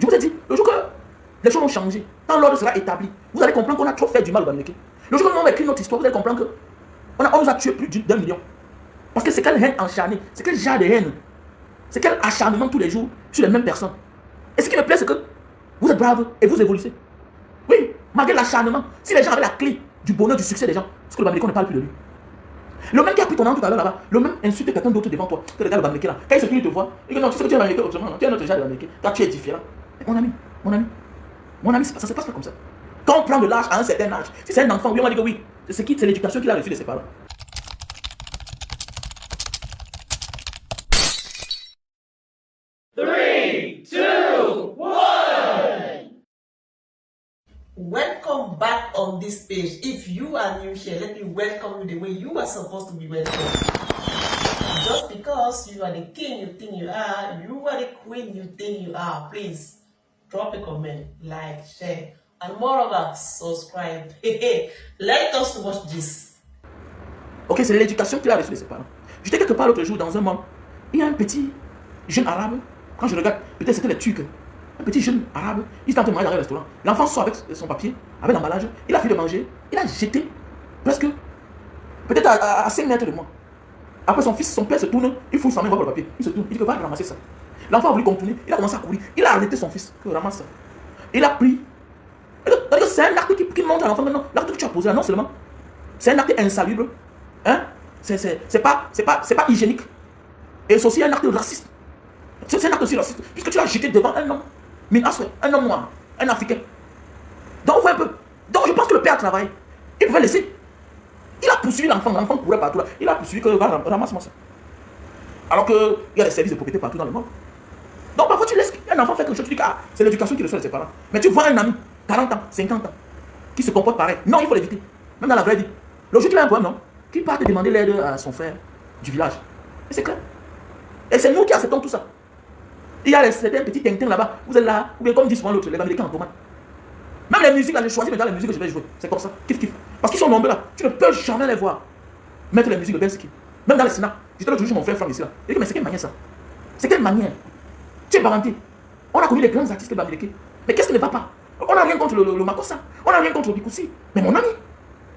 Je vous ai dit, le jour que les choses vont changer, quand l'ordre sera établi, vous allez comprendre qu'on a trop fait du mal au Bamileke. Le jour que nous allons écrire notre histoire, vous allez comprendre qu'on nous a tué plus d'1 million. Parce que c'est quelle haine acharnée, c'est quel genre de haine, c'est quel acharnement tous les jours sur les mêmes personnes. Et ce qui me plaît, c'est que vous êtes braves et vous évoluez. Oui, malgré l'acharnement, si les gens avaient la clé du bonheur, du succès des gens, parce que le Bamileke ne parle plus de lui. Le même qui a pris ton nom tout à l'heure là-bas, le même insulte quelqu'un d'autre devant toi, que le gars le Bamileke là. Quand il se tourne, il te voit, il dit non, tu sais que tu es le Bamileke autrement, tu es un autre genre de Bamileke, toi tu es différent. Mais mon ami, ça ne se passe pas comme ça. Quand on prend de l'âge à un certain âge, si c'est un enfant, oui, on va dire que oui, c'est l'éducation qu'il a reçue de ses parents. Welcome back on this page. If you are new here, let me welcome you the way you are supposed to be welcomed. Just because you are the king you think you are the queen you think you are, please drop a comment, like, share, and moreover, subscribe. Let us watch this. Ok, c'est l'éducation qu'il a reçue de ses parents. J'étais quelque part l'autre jour dans un monde, il y a un petit jeune arabe, quand je regarde, peut-être c'était les Turcs, un petit jeune arabe, il était en train de manger dans un restaurant. L'enfant sort avec son papier, avec l'emballage, il a fini de manger, il a jeté presque, peut-être à 5 mètres de moi. Après son fils, son père se tourne, il fout sa main dans le papier, il se tourne, il dit que va ramasser ça. L'enfant a voulu contourner, il a commencé à courir, il a arrêté son fils, que ramasse ça. Il a pris. C'est un acte qui montre à l'enfant que non, l'acte que tu as posé là, non seulement, c'est un acte insalubre, hein? C'est pas hygiénique. Et c'est aussi un acte raciste. C'est un acte aussi raciste, puisque tu l'as jeté devant un homme, un homme noir, un Africain. Donc on voit un peu. Donc je pense que le père travaille. Il pouvait laisser. Il a poursuivi l'enfant courait partout là. Il a poursuivi que ramasse-moi ça. Alors qu'il y a des services de propriété partout dans le monde. Donc parfois tu laisses un enfant faire quelque chose, tu dis que c'est l'éducation qui reçoit de ses parents. Mais tu vois un ami, 40 ans, 50 ans, qui se comporte pareil. Non, il faut l'éviter. Même dans la vraie vie. Le jour qu'il a un problème, non, qu'il part te demander l'aide à son frère du village. Et c'est clair. Et c'est nous qui acceptons tout ça. Il y a certains petits tintins là-bas, vous êtes là, ou bien comme dit souvent l'autre, les Américains en tomate. Même les musiques là, j'ai choisi maintenant les musiques que je vais jouer. C'est comme ça, kiff. Parce qu'ils sont nombreux là, tu ne peux jamais les voir. Mettre les musiques de Benski. Même dans les Sénat. J'étais l'autre jour chez mon frère Franck ici là. Il dit mais c'est quelle manière ça? C'est quelle manière? Tu es parenté. On a connu les grands artistes Bamileke. Mais qu'est-ce qui ne va pas? On n'a rien contre le Makossa. On n'a rien contre le Bikoussi. Mais mon ami,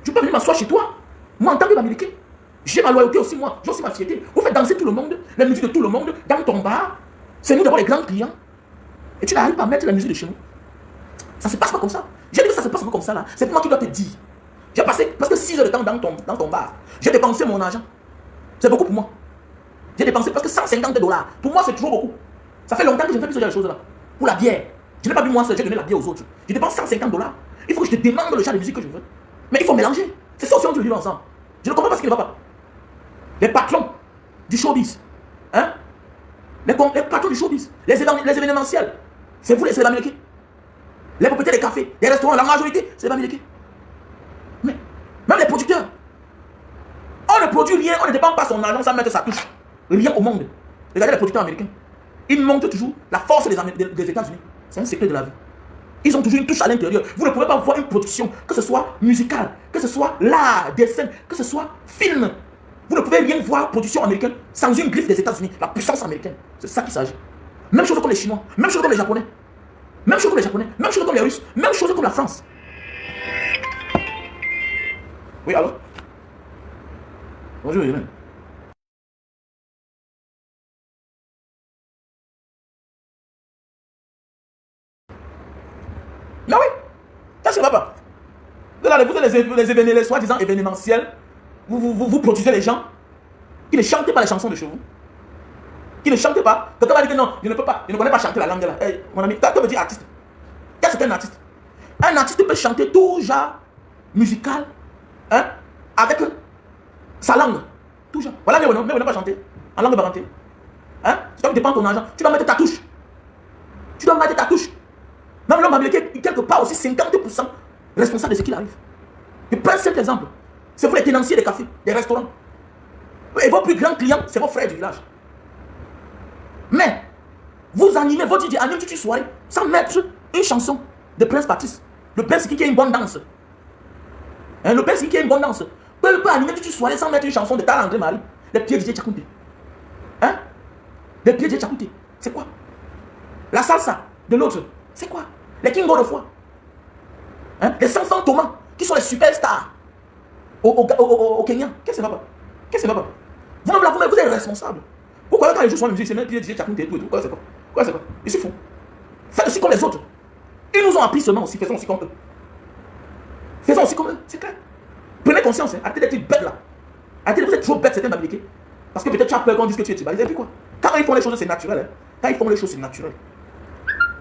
je peux venir m'asseoir chez toi. Moi en tant que Bamileke, j'ai ma loyauté aussi moi. J'ai aussi ma fierté. Vous faites danser tout le monde, la musique de tout le monde, dans ton bar. C'est nous d'abord les grands clients. Et tu n'arrives pas à mettre la musique de chez nous. Ça ne se passe pas comme ça. J'ai dit que ça se passe pas comme ça là. C'est pour moi qui dois te dire. J'ai passé presque 6 heures de temps dans ton bar. J'ai dépensé mon argent. C'est beaucoup pour moi. J'ai dépensé presque $150. Pour moi, c'est toujours beaucoup. Ça fait longtemps que je ne fais plus ce genre de choses là. Pour la bière. Je n'ai pas bu moi seul, j'ai donné la bière aux autres. Je dépense $150. Il faut que je te demande le genre de musique que je veux. Mais il faut mélanger. C'est ça aussi on doit vivre ensemble. Je ne comprends pas ce qui ne va pas. Les patrons du showbiz. Hein? Les patrons du showbiz. Les événementiels. C'est vous les Bamileke. Les propriétaires des cafés, des restaurants, la majorité, c'est Bamileke. Mais même les producteurs. On ne produit rien, on ne dépense pas son argent sans mettre sa touche. Rien au monde. Regardez les producteurs américains. Ils montrent toujours la force des États-Unis. C'est un secret de la vie. Ils ont toujours une touche à l'intérieur. Vous ne pouvez pas voir une production, que ce soit musicale, que ce soit l'art, dessin, que ce soit film. Vous ne pouvez rien voir production américaine sans une griffe des États-Unis, la puissance américaine. C'est ça qu'il s'agit. Même chose comme les Chinois, même chose comme les Japonais. Même chose comme les Japonais, même chose comme les Russes, même chose comme la France. Oui, allô? Bonjour, Hélène. Mais oui, ça ne va pas. Vous allez les soi-disant événementiels, vous produisez les gens qui ne chantent pas les chansons de chez vous. Qui ne chantent pas. Quelqu'un va dire que non, je ne peux pas, je ne connais pas chanter la langue là. Hey, mon ami, tu veux dire artiste. Qu'est-ce qu'un artiste? Un artiste peut chanter tout genre musical, hein, avec sa langue. Tout genre. Voilà, mais on n'a pas chanter en langue barantée. Hein? Tu dois dépendre de ton argent. Tu dois mettre ta touche. Tu dois mettre ta touche. Même l'homme américain est quelque part aussi 50% responsable de ce qu'il arrive. Je prends cet exemple. C'est vous les tenanciers des cafés, des restaurants. Et vos plus grands clients, c'est vos frères du village. Mais, vous animez, votre DJ anime toute une soirée sans mettre une chanson de Prince Patrice. Le Prince qui a une bonne danse. Hein, le Prince qui a une bonne danse. Peut pas animer toute une soirée sans mettre une chanson de Tala André Marie. Les pieds DJ Tchakounté. Hein? Les pieds DJ Tchakounté. C'est quoi? La salsa. de l'autre. C'est quoi? Les King God of War. Hein? Les 500 Thomas, qui sont les superstars au Kenya. Qu'est-ce que ça va pas? Qu'est-ce que ça va pas? Vous êtes responsable. Pourquoi quand les gens sont la musique, c'est même DJ Chakun et tout? Quoi c'est quoi? Quoi c'est quoi? Ils se font. Faites aussi comme les autres. Ils nous ont appris seulement aussi, faisons aussi comme eux. Faisons aussi comme eux, c'est clair. Prenez conscience, hein. Arrêtez d'être bête là. Arrêtez, vous êtes trop bête, certains m'appliquer. Parce que peut-être tu as peur qu'on dise que tu es tribalisé. Et puis quoi? Quand ils font les choses, c'est naturel. Hein. Quand ils font les choses, c'est naturel.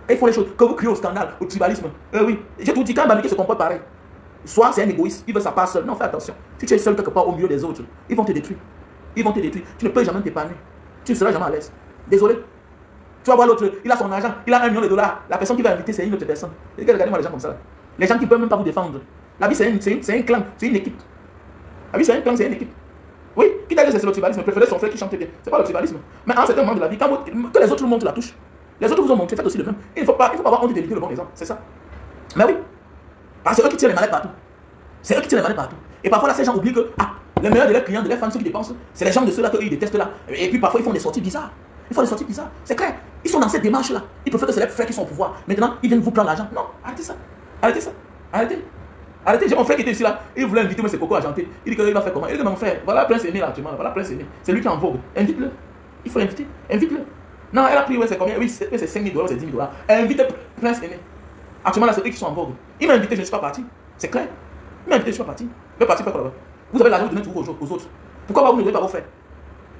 Ils font les choses, que vous criez au scandale, au tribalisme. Oui, je te dis, quand un Bamileke se comporte pareil, soit c'est un égoïste, il veut sa part seul. Non, fais attention. Si tu es seul quelque part au milieu des autres, ils vont te détruire. Ils vont te détruire. Tu ne peux jamais t'épanouir. Tu ne seras jamais à l'aise. Désolé. Tu vas voir l'autre, il a son argent, il a $1 million. La personne qui va inviter, c'est une autre personne. Regardez-moi les gens comme ça. Les gens qui ne peuvent même pas vous défendre. La vie, c'est un clan, c'est une équipe. La vie, c'est un clan, c'est une équipe. Oui, qui t'a dit que c'est le tribalisme, préférez son frère qui chante bien. C'est pas le tribalisme. Mais à un certain moment de la vie, que les autres vous montrent la touche, les autres vous ont montré, faites aussi le même. Il ne faut pas avoir honte d'éviter le bon exemple, c'est ça. Mais oui, parce que c'est eux qui tirent les malais partout. C'est eux qui tirent les malais partout. Et parfois là, ces gens oublient que les meilleurs de leurs clients, de leurs fans, ceux qui dépensent, c'est les gens de ceux-là qu'ils détestent là. Et puis parfois ils font des sorties bizarres. Ils font des sorties bizarres. C'est clair. Ils sont dans cette démarche-là. Ils préfèrent que c'est les frères qui sont au pouvoir. Maintenant, ils viennent vous prendre l'argent. Non, arrêtez ça. Arrêtez ça. Arrêtez. Arrêtez. J'ai mon frère qui était ici là. Il voulait inviter, mais c'est Coco Argenté. Il dit qu'il va faire comment? Il dit, mon frère, voilà Prince Aimé là actuellement. Voilà Prince Aimé. C'est lui qui est en vogue. Invite-le. Il faut l'inviter. Invite-le. Non, elle a pris, ouais, c'est combien? Oui, c'est $5 000, c'est $10 000. Invite Prince Aimé. Actuellement là, c'est eux qui sont en vogue. Il m'a invité, je ne suis pas parti. C'est clair. Il m'a invité, je ne suis pas parti. Je vais partir faire quoi là-bas? Vous avez l'argent de donner tout aux autres. Pourquoi vous ne devez pas vous faire?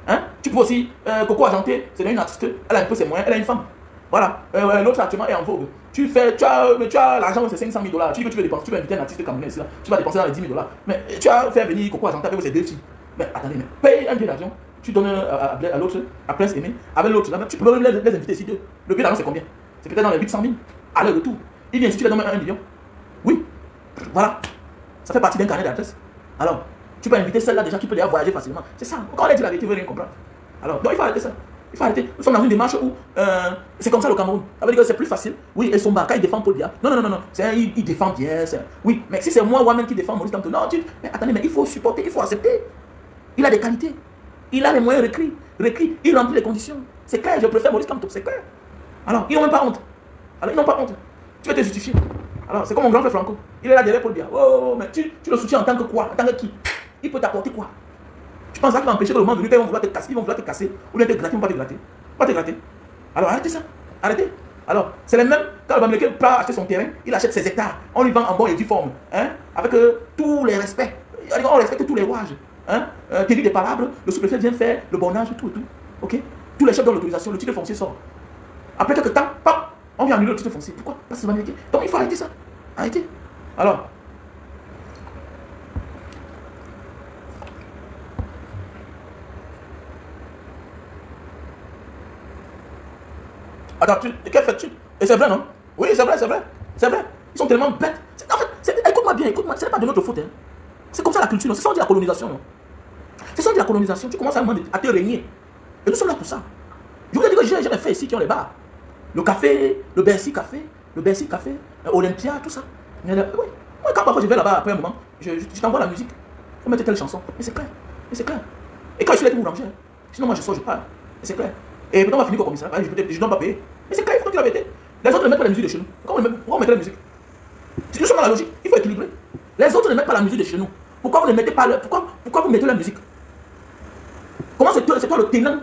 Hein? Tu peux aussi, Coco Argenté, c'est une artiste, elle a un peu ses moyens, elle a une femme. Voilà, l'autre actuellement est en vogue. Tu as l'argent, c'est $500 000. Tu dis que tu veux dépenser, tu vas inviter un artiste camerounais là, tu vas dépenser dans les $10 000. Mais tu as fait venir Coco Argenté avec ses 2 filles. Mais attendez, mais paye un billet d'avion, tu donnes à l'autre, à Prince Aimé, avec l'autre là, tu peux même les inviter ici deux. Le billet d'avion c'est combien? C'est peut-être dans les 800 000. À l'heure de tout. Il vient ici, tu les donnes 1 million. Oui, voilà. Ça fait partie d'un carnet d'adresse. Alors, tu peux inviter celle-là déjà qui peut déjà voyager facilement. C'est ça. Quand on a dit la vérité, tu ne veux rien comprendre. Alors, donc il faut arrêter ça. Il faut arrêter. Nous sommes dans une démarche où c'est comme ça le Cameroun. Ça veut dire que c'est plus facile. Oui, et son bar, quand il défend Paul Biya. Non. Il défend bien. Oui, mais si c'est moi-même qui défends Maurice Kamto, non, mais attendez, mais il faut supporter, il faut accepter. Il a des qualités. Il a les moyens requis. Il remplit les conditions. C'est clair, je préfère Maurice Kamto, c'est clair. Alors, ils n'ont même pas honte. Alors, ils n'ont pas honte. Tu vas te justifier. Alors, c'est comme mon grand frère Franco. Il est là derrière Paul Biya. Oh, mais tu le soutiens en tant que quoi? En tant que qui? Il peut t'apporter quoi? Tu penses qu'il va empêcher que le moment venu, ils vont vouloir te casser, ou bien te gratter, ou pas te gratter. Pas te gratter. Alors arrêtez ça. Arrêtez. Alors, c'est le même, quand le Bamileke part acheter son terrain, il achète ses hectares. On lui vend en bonne et due forme. Hein, avec tous les respects. On respecte tous les rouages. Hein, Thierry des palabres, le sous-préfet vient faire le bornage, tout. Ok? Tous les chefs donnent l'autorisation, le titre foncier sort. Après quelques temps, pop, on vient annuler le titre foncier. Pourquoi? Parce que c'est Bamileke. Donc il faut arrêter ça. Arrêtez. Alors, attends, que fais-tu? Et c'est vrai, non? Oui, c'est vrai. Ils sont tellement bêtes. En fait, écoute-moi bien, ce n'est pas de notre faute. Hein. C'est comme ça la culture, non? C'est ça on dit la colonisation, non? C'est ça on dit la colonisation. Tu commences à te régner. Et nous sommes là pour ça. Je voulais dire que j'ai fait ici qui ont les bars. Le café, le Bercy Café, Olympia, tout ça. Oui. Moi, quand parfois je vais là-bas après un moment, je t'envoie la musique. Faut mettre telle chanson. Mais c'est clair. Et quand je suis là, vous rangez. Sinon, moi je sors, je pars. Mais c'est clair. Et peut-être on va finir comme ça. Je ne dois pas payer. Mais c'est clair, il faut que tu la mettes. Les autres ne mettent pas la musique de chez nous. Pourquoi on mettrait la musique? Si nous sommes dans la logique, il faut équilibrer. Les autres ne mettent pas la musique de chez nous. Pourquoi vous ne mettez pas pourquoi vous mettez la musique? Comment c'est toi le tenant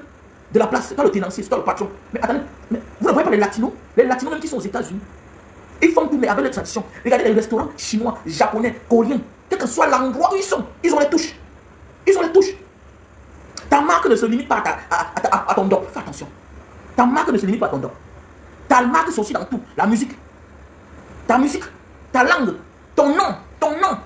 de la place? C'est toi le tenancier, c'est toi le patron. Mais attendez, mais vous ne voyez pas les latinos même qui sont aux États-Unis. Ils font tout, mais avec les traditions. Regardez les restaurants chinois, japonais, coréens. Quel que soit l'endroit où ils sont, ils ont les touches. Ta marque ne se limite pas à ton dos. Fais attention. Ta marque ne se limite pas à ton dos. Ta marque c'est aussi dans tout. La musique. Ta musique. Ta langue. Ton nom.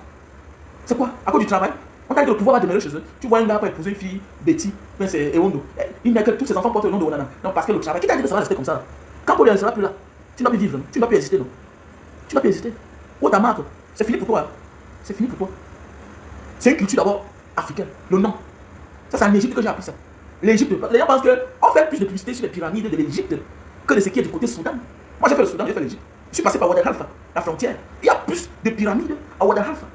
C'est quoi? À cause du travail. On t'a dit le pouvoir va demeurer chez eux. Tu vois un gars pour épouser une fille, Betty, c'est Ewondo. Il n'a que tous ses enfants portent le nom de Onana. Non, parce que le travail. Qui t'a dit que ça va rester comme ça? Quand Paul ne sera plus là, tu ne vas plus vivre. Tu ne vas plus exister. Non? Tu ne vas plus exister. Oh, ta marque. C'est fini pour toi. C'est une culture d'abord africaine. Le nom. Ça, c'est en Égypte que j'ai appris ça. L'Égypte, les gens pensent qu'on fait plus de publicité sur les pyramides de l'Égypte que de ce qui est du côté Soudan. Moi, j'ai fait le Soudan, j'ai fait l'Égypte. Je suis passé par Wad el Halfa, la frontière. Il y a plus de pyramides à Wad el Halfa.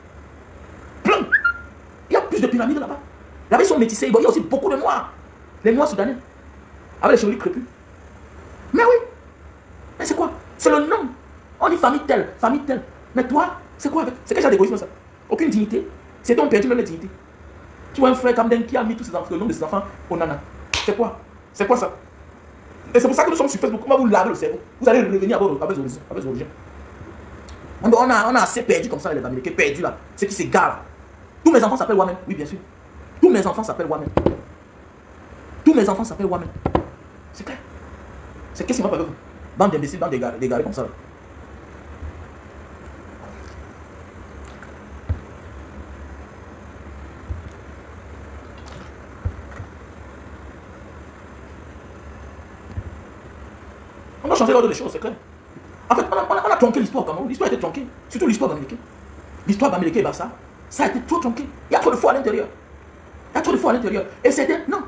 Plein. Il y a plus de pyramides là-bas. Là-bas, ils sont métissés. Il y a aussi beaucoup de Noirs. Les Noirs soudanais. Avec les chevelures crépus. Mais oui. Mais c'est quoi? C'est le nom. On dit famille telle, famille telle. Mais toi, c'est quoi avec? C'est quel genre d'égoïsme ça? Aucune dignité. C'est ton perdu même la dignité. Tu vois un frère Camden qui a mis tous ses enfants, le nom de ses enfants au nana. C'est quoi? C'est quoi ça? Et c'est pour ça que nous sommes sur Facebook. On va vous laver le cerveau. Vous allez revenir à vos origines. On a assez perdu comme ça, les Américains, perdus là. Ceux qui s'égarent. Tous mes enfants s'appellent Wamen. Oui, bien sûr. Tous mes enfants s'appellent Wamen. Tous mes enfants s'appellent Wamen. C'est clair. C'est qu'est-ce qui va pas avec vous? Bande d'imbéciles, bande d'égarés comme ça. Là. On doit changer l'ordre des choses, c'est clair. En fait, on a tronqué l'histoire au Cameroun. L'histoire a été tronquée. Surtout l'histoire d'Amérique. L'histoire d'Amérique et Barça, ça a été trop tronqué. Il y a trop de foi à l'intérieur. Il y a trop de foi à l'intérieur. Et c'était, non.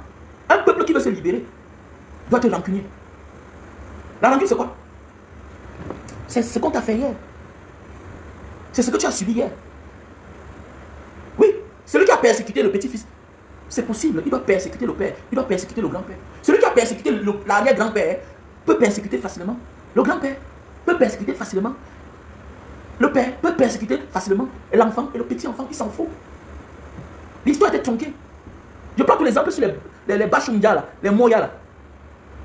Un peuple qui veut se libérer doit être rancunier. La rancune, c'est quoi? C'est ce qu'on t'a fait hier. C'est ce que tu as subi hier. Oui, celui qui a persécuté le petit-fils, c'est possible. Il doit persécuter le père. Il doit persécuter le grand-père. Celui qui a persécuté l'arrière-grand-père peut persécuter facilement. Le grand-père peut persécuter facilement. Le père peut persécuter facilement. Et l'enfant et le petit-enfant, il s'en fout. L'histoire était tronquée. Je prends tous les exemples sur les Bachundia, là, les Moya, là.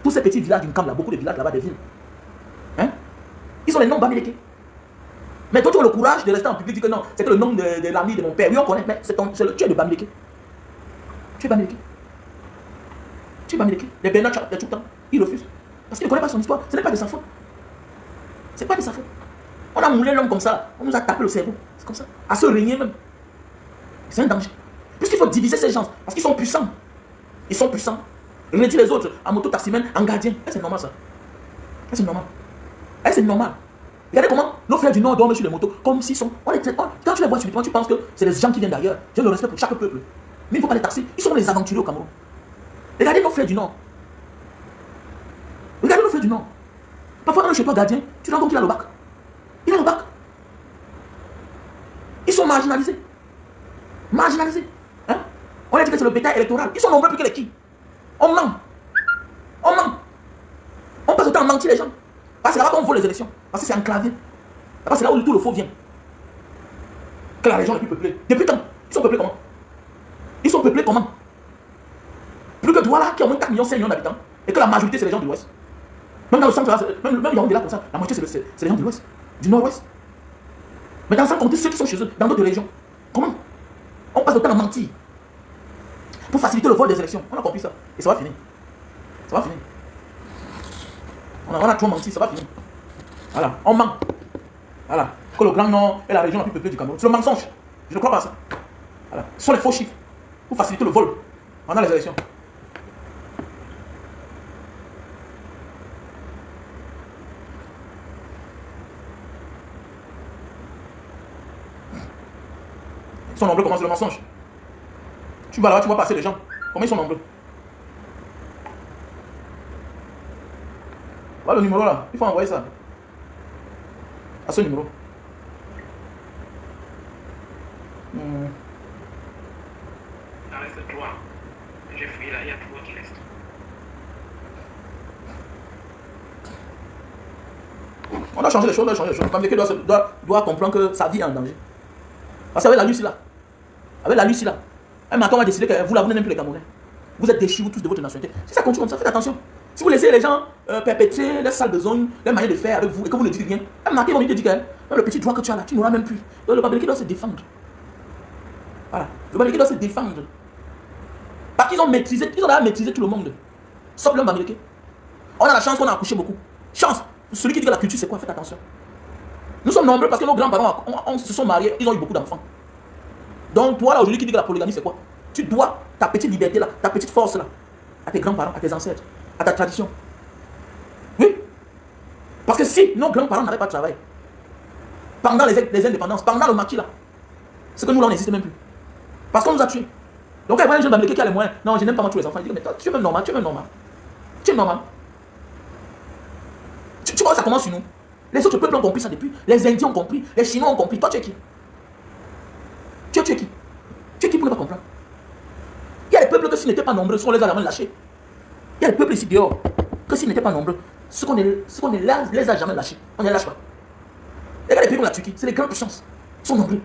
Tous ces petits villages d'une camp, là, beaucoup de villages là-bas, des villes. Hein? Ils ont les noms bamilekés. Mais toi, tu as le courage de rester en public et dire que non, c'est le nom de l'ami de mon père. Oui, on connaît, mais tu es de Bamileke. Tu es Bamileke. Tu es Bamileke. Les Bernard tout le temps, ils refusent. Parce qu'ils ne connaissent pas son histoire. Ce n'est pas de sa faute. Ce n'est pas de sa faute. On a moulé l'homme comme ça. On nous a tapé le cerveau. C'est comme ça. À se régner même. C'est un danger. Puisqu'il faut diviser ces gens. Parce qu'ils sont puissants. Ils sont puissants. Réduire les autres en moto-taximène, en gardien. C'est normal ça. C'est normal. C'est normal. Regardez comment nos frères du Nord dorment sur les motos. Comme s'ils sont. Quand tu les vois subitement, tu penses que c'est les gens qui viennent d'ailleurs. J'ai le respect pour chaque peuple. Mais il ne faut pas les taxer. Ils sont les aventuriers au Cameroun. Regardez nos frères du Nord. Regardez nos frères du Nord. Parfois, quand chez toi gardien, tu te rends compte qu'il a le bac. Il a le bac. Ils sont marginalisés. Marginalisés. Hein? On a dit que c'est le bétail électoral. Ils sont nombreux plus que les qui. On ment. On ment. On passe autant à mentir les gens. Parce que c'est là-bas qu'on vole les élections. Parce que c'est enclavé. Parce que c'est là où tout le faux vient. Que la région est plus peuplée. Depuis quand? Ils sont peuplés comment? Ils sont peuplés comment? Plus que Douala qui a au moins 4 millions, 5 millions d'habitants. Et que la majorité c'est les gens de l'Ouest. Même dans le centre, même Yaoundé là comme ça, la moitié c'est les gens de l'Ouest. Du Nord-Ouest. Mais dans sans compter ceux qui sont chez eux, dans d'autres régions. Comment? On passe le temps à mentir. Pour faciliter le vol des élections. On a compris ça. Et ça va finir. Ça va finir. On a trop menti, ça va finir. Voilà, on ment. Voilà. Que le Grand Nord est la région la plus peuplée du Cameroun. C'est le mensonge. Je ne crois pas à ça. Voilà. Ce sont les faux chiffres. Pour faciliter le vol pendant les élections. Ils sont nombreux, comment c'est le mensonge? Tu vas là, tu vois passer les gens. Comment ils sont nombreux? Voilà le numéro là. Il faut envoyer ça. À ce numéro. Arrête-toi. J'ai fui là, il y a toi qui reste. On doit changer les choses, on doit changer les choses. L'Américain doit comprendre que sa vie est en danger. Parce qu'avec la Lucie là, un matin on va décider que vous n'avez même plus les Camerounais. Vous êtes déchus, vous tous de votre nationalité. Si ça continue comme ça, faites attention. Si vous laissez les gens perpétrer les sales besognes, les manières de faire avec vous et que vous ne dites rien, un matin ils vont te dire que même le petit droit que tu as là, tu n'auras même plus. Donc le Bamileke doit se défendre. Voilà. Le Bamileke doit se défendre. Parce qu'ils ont maîtrisé, ils ont déjà maîtrisé tout le monde. Sauf le Bamileke. On a la chance qu'on a accouché beaucoup. Chance. Celui qui dit que la culture c'est quoi, faites attention. Nous sommes nombreux parce que nos grands-parents se sont mariés, ils ont eu beaucoup d'enfants. Donc toi là aujourd'hui qui dis que la polygamie c'est quoi? Tu dois ta petite liberté là, ta petite force là, à tes grands-parents, à tes ancêtres, à ta tradition. Oui. Parce que si nos grands-parents n'avaient pas de travail, pendant les indépendances, pendant le maquis là, c'est que nous là on n'existe même plus. Parce qu'on nous a tués. Donc quand il y a un jeune Bamileke qui a les moyens, non je n'aime pas tous les enfants, il dit mais toi, tu es même normal, tu es même normal. Tu es normal. Tu vois ça commence sur nous. Les autres peuples ont compris ça depuis. Les Indiens ont compris. Les Chinois ont compris. Toi, tu es qui? Tu es qui? Tu es qui pour ne pas comprendre? Il y a des peuples que s'ils n'étaient pas nombreux, on les a vraiment lâchés. Il y a des peuples ici dehors que s'ils n'étaient pas nombreux, ce qu'on les a jamais lâchés. On ne les lâche pas. Regardez les pays comme la Turquie, c'est les grandes puissances. Ils sont nombreux.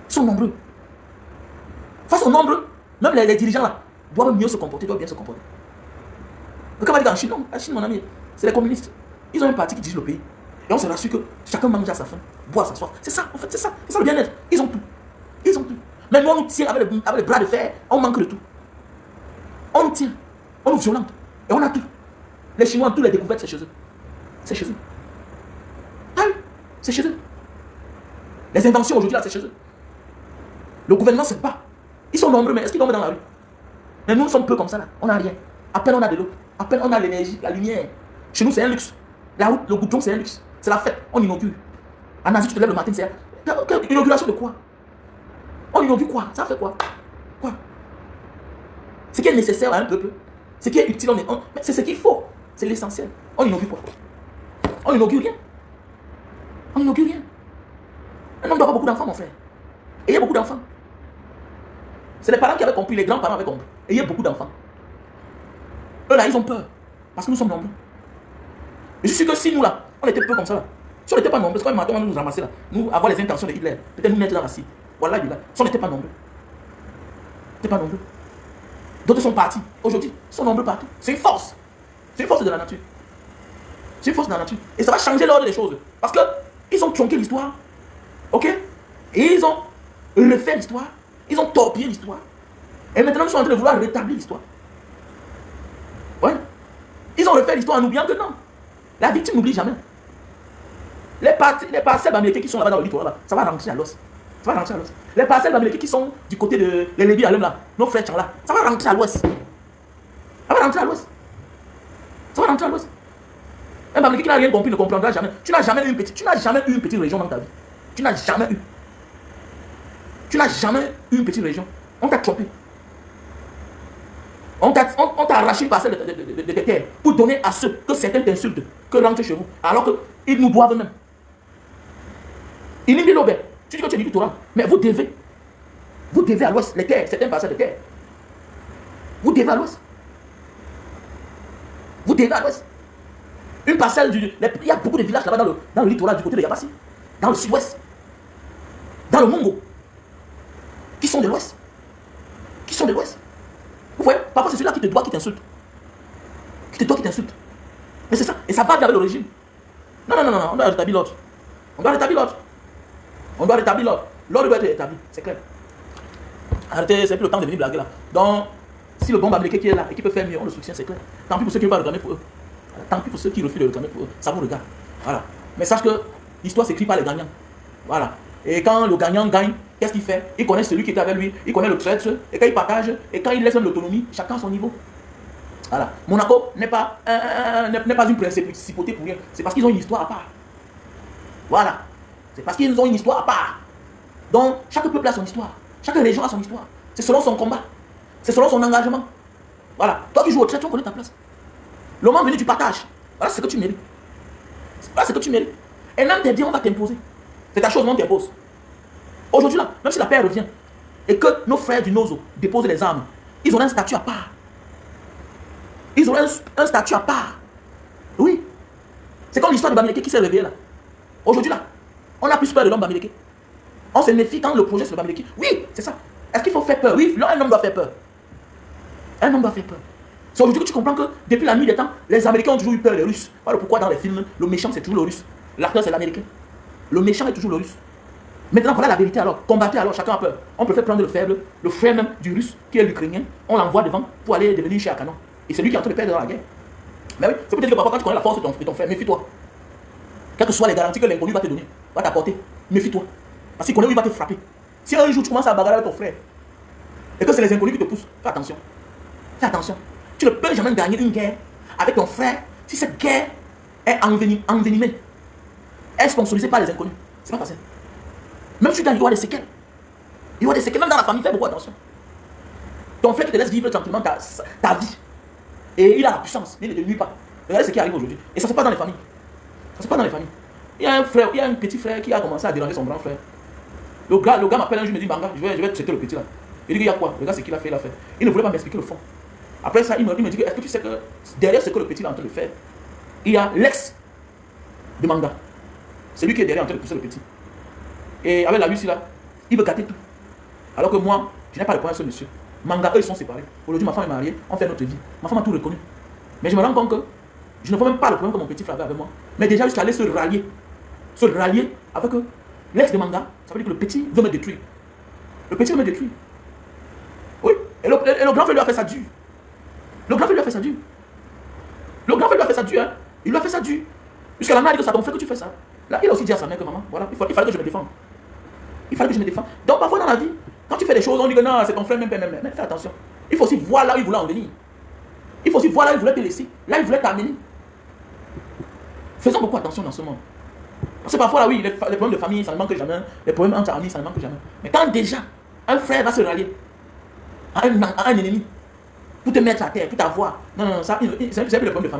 Ils sont nombreux. Face au nombre, même les dirigeants là doivent mieux se comporter, doivent bien se comporter. Mais quand on va dire en Chine, non, la Chine, mon ami, c'est les communistes. Ils ont un parti qui dirige le pays. Et on se rassure que chacun mange à sa faim, boit à sa soif. C'est ça, en fait, c'est ça. C'est ça le bien-être. Ils ont tout. Ils ont tout. Mais nous, on nous tient avec les bras de fer, on manque de tout. On nous tient, on nous violente. Et on a tout. Les Chinois ont tous les découvertes, c'est chez eux. C'est chez eux. Ah oui, c'est chez eux. Les inventions aujourd'hui, là, c'est chez eux. Le gouvernement, c'est pas. Ils sont nombreux, mais est-ce qu'ils dorment dans la rue? Mais nous, nous sommes peu comme ça, là. On n'a rien. À peine on a de l'eau. À peine on a l'énergie, la lumière. Chez nous, c'est un luxe. La route, le goudron, c'est un luxe. C'est la fête. On inaugure. En Asie, tu te lèves le matin, c'est... Inauguration de quoi? On inaugure quoi? Ça fait quoi? Quoi? Ce qui est nécessaire à un peuple, ce qui est utile, c'est ce qu'il faut. C'est l'essentiel. On inaugure quoi? On inaugure rien. On inaugure rien. Un homme doit avoir beaucoup d'enfants, mon frère. Ayez beaucoup d'enfants. C'est les parents qui avaient compris, les grands-parents avaient compris. Ayez beaucoup d'enfants. Eux là, ils ont peur. Parce que nous sommes nombreux. Je suis sûr que si nous là, on était peu comme ça là. Si on n'était pas nombreux, c'est quand même on nous ramasser là. Nous avoir les intentions de Hitler. Peut-être nous mettre dans la cible. Voilà, là. Si on n'était pas nombreux. On n'était pas nombreux. D'autres sont partis. Aujourd'hui, ils sont nombreux partout. C'est une force. C'est une force de la nature. C'est une force de la nature. Et ça va changer l'ordre des choses. Parce que ils ont tronqué l'histoire. Ok? Et ils ont refait l'histoire. Ils ont torpillé l'histoire. Et maintenant, ils sont en train de vouloir rétablir l'histoire. Ouais. Ils ont refait l'histoire en oubliant que non. La victime n'oublie jamais. Les parcelles américaines qui sont là-bas dans le littoral, là, ça va rentrer à l'os. Ça va rentrer à l'os. Les parcelles américaines qui sont du côté de les Lévi Alem là, nos frères là, ça va rentrer à l'ouest. Ça va rentrer à l'ouest. Ça va rentrer à l'ouest. Un Américain qui n'a rien compris ne comprendra jamais. Tu n'as jamais eu une petite région dans ta vie. Tu n'as jamais eu. Tu n'as jamais eu une petite région. On t'a trompé. On t'a arraché une parcelle de terre pour donner à ceux que certains t'insultent, que rentrent chez vous, alors qu'ils nous doivent même. Il n'y a pas de tu dis que tu es du littoral, mais vous devez à l'ouest, les terres, certaines parcelles de terre. Vous devez à l'ouest. Vous devez à l'ouest. Une parcelle il y a beaucoup de villages là-bas dans le littoral du côté de Yabassi, dans le sud-ouest, dans le Mongo, qui sont de l'ouest. Qui sont de l'ouest. Vous voyez, parfois c'est celui-là qui te doit, qui t'insulte. Qui te doit, qui t'insulte. Mais c'est ça. Et ça va avec le régime. Non, on doit rétablir l'ordre. On doit rétablir l'ordre. On doit rétablir l'ordre. L'ordre doit être établi, c'est clair. Arrêtez, c'est plus le temps de venir blaguer là. Donc, si le bon américain qui est là et qui peut faire mieux, on le soutient, c'est clair. Tant pis pour ceux qui ne veulent pas réclamer pour eux. Tant pis pour ceux qui refusent de réclamer pour eux. Ça vous regarde. Voilà. Mais sache que l'histoire s'écrit par les gagnants. Voilà. Et quand le gagnant gagne, qu'est-ce qu'il fait? Il connaît celui qui était avec lui, il connaît le traître, et quand il partage, et quand il laisse même l'autonomie, chacun à son niveau. Voilà. Monaco n'est pas une principauté pour rien. C'est parce qu'ils ont une histoire à part. Voilà. C'est parce qu'ils ont une histoire à part. Donc, chaque peuple a son histoire. Chaque région a son histoire. C'est selon son combat. C'est selon son engagement. Voilà. Toi qui joues au traître, tu connais ta place. Le moment venu, tu partages. Voilà ce que tu mérites. Voilà ce que tu mérites. Et même tes biens, on va t'imposer. C'est ta chose, on t'impose. Aujourd'hui, là, même si la paix revient, et que nos frères du Nozo déposent les armes, ils auront un statut à part. Ils auront un statut à part. Oui. C'est comme l'histoire de Bamileke qui s'est réveillée là. Aujourd'hui, là, on a plus peur de l'homme Bamileke. On se méfie quand le projet c'est le Bamileke. Oui, c'est ça. Est-ce qu'il faut faire peur? Oui, un homme doit faire peur. Un homme doit faire peur. C'est aujourd'hui que tu comprends que depuis la nuit des temps, les Américains ont toujours eu peur des Russes. Voilà pourquoi dans les films, le méchant c'est toujours le Russe. L'acteur c'est l'Américain. Le méchant est toujours le Russe. Maintenant, voilà la vérité alors. Combattez alors, chacun a peur. On préfère prendre le faible, le frère même du Russe, qui est l'Ukrainien. On l'envoie devant pour aller devenir chez canon. Et c'est lui qui est en train de perdre dans la guerre. Mais oui, c'est peut-être que parfois quand tu connais la force de ton frère, méfie-toi. Quelles que soient les garanties que l'inconnu va te donner, va t'apporter, méfie-toi. Parce qu'il connaît où il va te frapper. Si un jour tu commences à bagarrer avec ton frère, et que c'est les inconnus qui te poussent, fais attention. Fais attention. Tu ne peux jamais gagner une guerre avec ton frère si cette guerre est envenimée. Elle est sponsorisée par les inconnus. C'est pas facile. Même si tu gagnes, il y aura des séquelles. Il y aura des séquelles, même dans la famille, fais beaucoup attention. Ton frère qui te laisse vivre tranquillement ta vie. Et il a la puissance, mais il ne te nuit pas. Regardez ce qui arrive aujourd'hui. Et ça se passe dans les familles. Ça se passe dans les familles. Il y a un frère, il y a un petit frère qui a commencé à déranger son grand frère. Le gars m'appelle un jour, il me dit, Banga, je vais traiter le petit là. Il dit, il y a quoi? Regarde ce qu'il a fait, il a fait. Il ne voulait pas m'expliquer le fond. Après ça, il me dit, est-ce que tu sais que derrière ce que le petit est en train de faire, il y a l'ex de Manga. C'est lui qui est derrière en train de pousser le petit. Et avec la Lucie là, il veut gâter tout. Alors que moi, je n'ai pas le point sur monsieur. Manga, eux, ils sont séparés. Aujourd'hui, ma femme est mariée, on fait notre vie. Ma femme a tout reconnu. Mais je me rends compte que je ne vois même pas le problème que mon petit frère avait avec moi. Mais déjà, jusqu'à aller se rallier. Se rallier avec l'ex de Manga, ça veut dire que le petit veut me détruire. Le petit veut me détruire. Oui. Et le grand frère lui a fait ça dur. Le grand frère lui a fait ça dur. Le grand frère lui a fait ça dur. Hein. Il lui a fait ça dur. Jusqu'à la mère a dit que c'est ton frère que tu fais ça. Là, il a aussi dit à sa mère que maman, voilà, il fallait que je me défende. Il fallait que je me défende. Donc parfois dans la vie, quand tu fais des choses, on dit que non, c'est ton frère, même. Mais fais attention. Il faut aussi voir là où il voulait en venir. Il faut aussi voir là où il voulait te laisser. Là, il voulait t'amener. Faisons beaucoup attention dans ce monde. Parce que parfois, là, oui, les problèmes de famille, ça ne manque jamais. Les problèmes entre amis, ça ne manque jamais. Mais quand déjà, un frère va se rallier à un ennemi pour te mettre à terre, pour t'avoir. Non, ça, c'est plus le problème de famille.